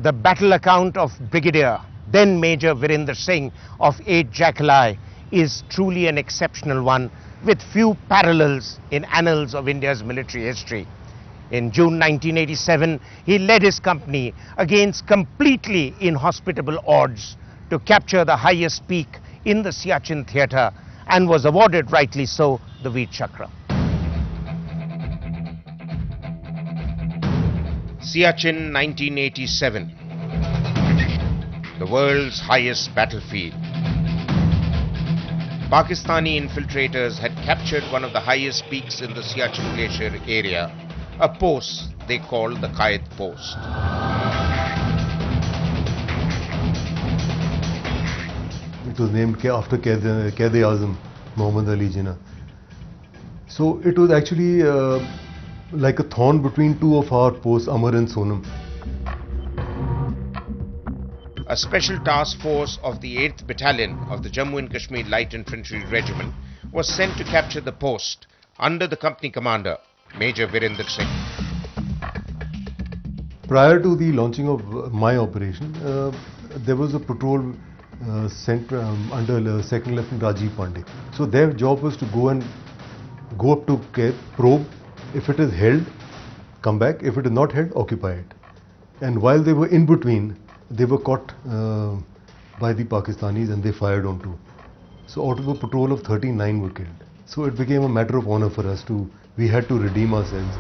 The battle account of Brigadier, then Major Virender Singh of 8 Jackali is truly an exceptional one with few parallels in annals of India's military history. In June 1987, he led his company against completely inhospitable odds to capture the highest peak in the Siachen theatre and was awarded, rightly so, the Veer Chakra. Siachen 1987, the world's highest battlefield. Pakistani infiltrators had captured one of the highest peaks in the Siachen Glacier area, a post they called the Qaid Post. It was named after Quaid-e-Azam, Muhammad Ali Jinnah. So it was actually like a thorn between two of our posts, Amar and Sonam. A special task force of the 8th Battalion of the Jammu and Kashmir Light Infantry Regiment was sent to capture the post under the company commander, Major Virender Singh. Prior to the launching of my operation, there was a patrol sent under 2nd Lieutenant Rajiv Pandey. So their job was to go up to Quaid, probe. If it is held, come back. If it is not held, occupy it. And while they were in between, they were caught by the Pakistanis and they fired onto. So out of a patrol of 39 were killed. So it became a matter of honor for us we had to redeem ourselves.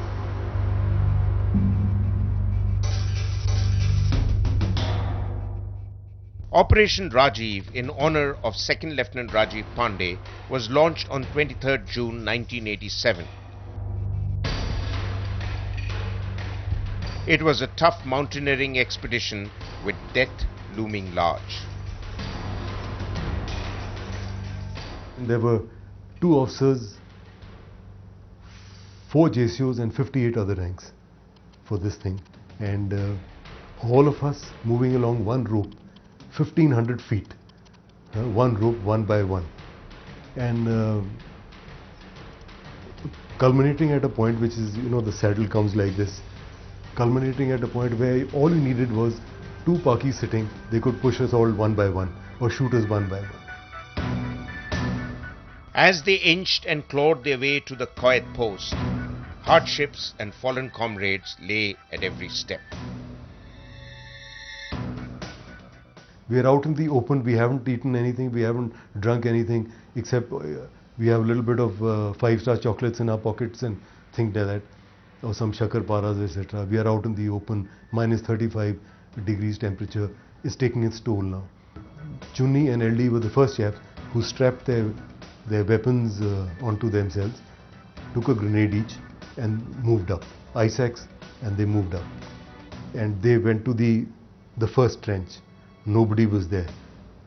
Operation Rajiv, in honor of 2nd Lieutenant Rajiv Pandey, was launched on 23rd June 1987. It was a tough mountaineering expedition with death looming large. There were 2 officers, 4 JCOs and 58 other ranks for this thing. And all of us moving along one rope, 1500 feet, one rope, one by one. And culminating at a point which is, the saddle comes like this. Culminating at a point where all you needed was 2 Pakis sitting. They could push us all one by one or shoot us one by one. As they inched and clawed their way to the Qaid post, hardships and fallen comrades lay at every step. We are out in the open. We haven't eaten anything. We haven't drunk anything except we have a little bit of 5-star chocolates in our pockets and things like that. Or some shakar paras, etc. We are out in the open, minus 35 degrees temperature is taking its toll now. Chunni and LD were the first chaps who strapped their weapons onto themselves, took a grenade each and moved up. Ice axe, and they moved up. And they went to the first trench. Nobody was there.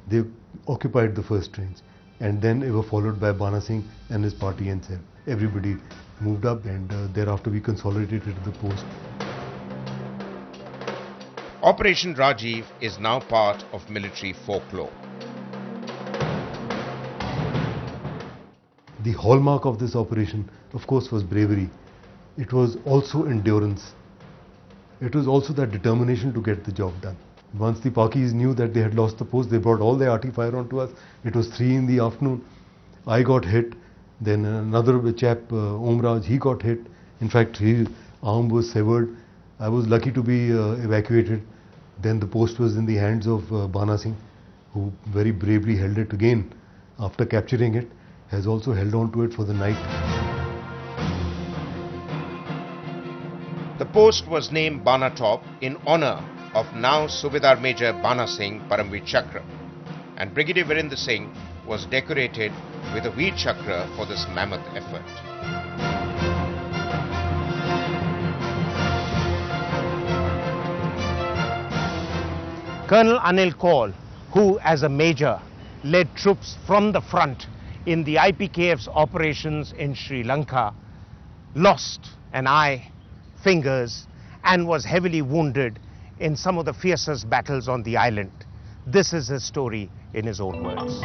They occupied the first trench. And then they were followed by Bana Singh and his party and Seb. Everybody moved up, and thereafter we consolidated the post. Operation Rajiv is now part of military folklore. The hallmark of this operation, of course, was bravery. It was also endurance. It was also that determination to get the job done. Once the Pakis knew that they had lost the post, they brought all their arty fire onto us. It was 3 in the afternoon. I got hit. Then another chap, Omraj, he got hit. In fact, his arm was severed. I was lucky to be evacuated. Then the post was in the hands of Bana Singh, who very bravely held it again. After capturing it, has also held on to it for the night. The post was named Bana Top in honor of now Subedar Major Bana Singh Paramveer Chakra, and Brigadier Virender Singh was decorated with a Veer Chakra for this mammoth effort. Colonel Anil Kaul, who as a major led troops from the front in the IPKF's operations in Sri Lanka, lost an eye, fingers, and was heavily wounded in some of the fiercest battles on the island. This is his story in his own words.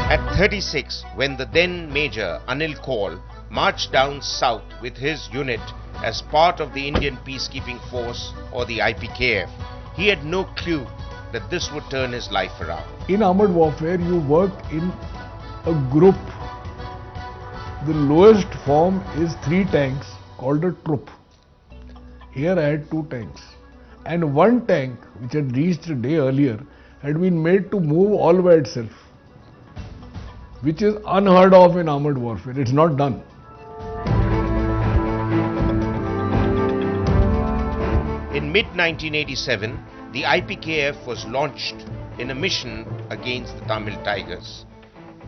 At 36, when the then Major Anil Kaul marched down south with his unit as part of the Indian Peacekeeping Force or the IPKF. He had no clue that this would turn his life around. In armored warfare, you work in a group. The lowest form is 3 tanks called a troop. Here I had 2 tanks. And 1 tank, which had reached a day earlier, had been made to move all by itself, which is unheard of in armored warfare. It's not done. In mid-1987, the IPKF was launched in a mission against the Tamil Tigers.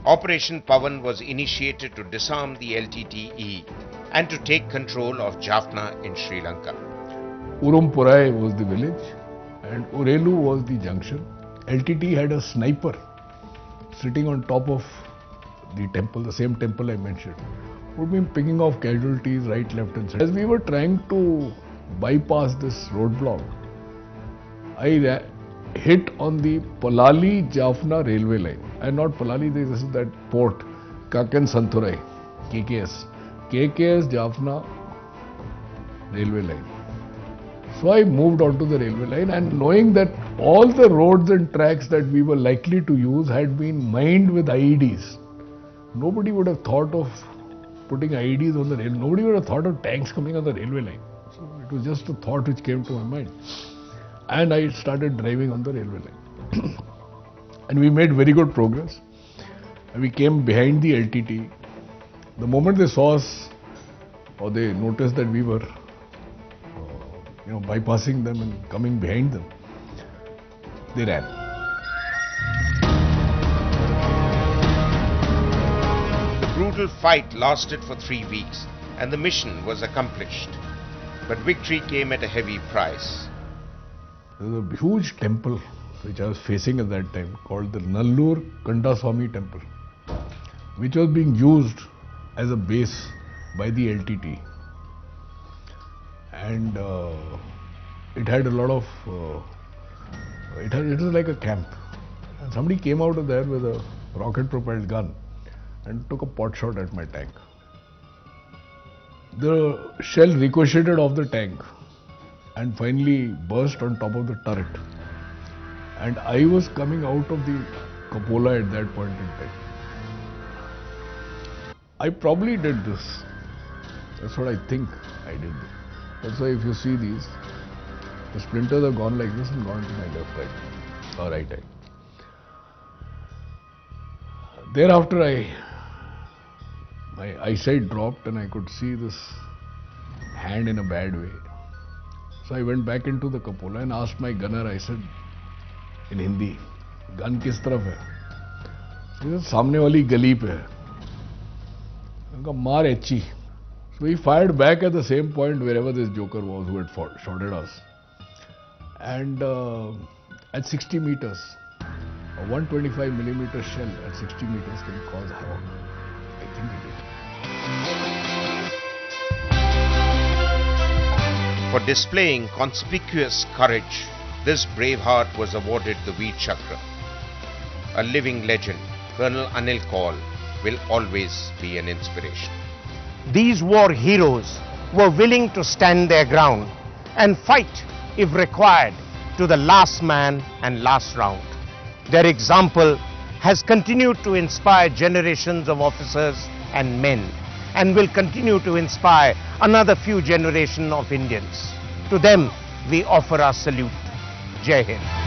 Operation Pavan was initiated to disarm the LTTE and to take control of Jaffna in Sri Lanka. Urumpurai was the village and Urelu was the junction. LTT had a sniper sitting on top of the temple, the same temple I mentioned, who had been picking off casualties right, left and center. As we were trying to bypass this roadblock, I hit on the Palali-Jaffna railway line. And not Palali, this is that port, Kakan Santurai, KKS. KKS Jaffna railway line. So I moved onto the railway line, and knowing that all the roads and tracks that we were likely to use had been mined with IEDs. Nobody would have thought of putting IEDs on the rail. Nobody would have thought of tanks coming on the railway line. So it was just a thought which came to my mind. And I started driving on the railway line. And we made very good progress. And we came behind the LTT. The moment they saw us, or they noticed that we were bypassing them and coming behind them, they ran. The brutal fight lasted for 3 weeks and the mission was accomplished. But victory came at a heavy price. There was a huge temple which I was facing at that time called the Nallur Kandaswamy temple, which was being used as a base by the LTT. And it had a lot of, it was like a camp. And somebody came out of there with a rocket propelled gun and took a pot shot at my tank. The shell ricocheted off the tank and finally burst on top of the turret. And I was coming out of the cupola at that point in time. I probably did this. That's what I think I did. That's why if you see these, the splinters have gone like this and gone to my left eye or right eye. Thereafter my eyesight dropped and I could see this hand in a bad way. So I went back into the cupola and asked my gunner, I said in Hindi, gun kis taraf hai? He said, samne wali gali pe hai. I said, maar echi. So he fired back at the same point wherever this joker was who had shot at us. And at 60 meters, a 125mm shell at 60 meters can cause havoc. I think it did. For displaying conspicuous courage, this braveheart was awarded the Veer Chakra. A living legend, Colonel Anil Kaul, will always be an inspiration. These war heroes were willing to stand their ground and fight, if required, to the last man and last round. Their example has continued to inspire generations of officers and men, and will continue to inspire another few generations of Indians. To them, we offer our salute. Jai Hind.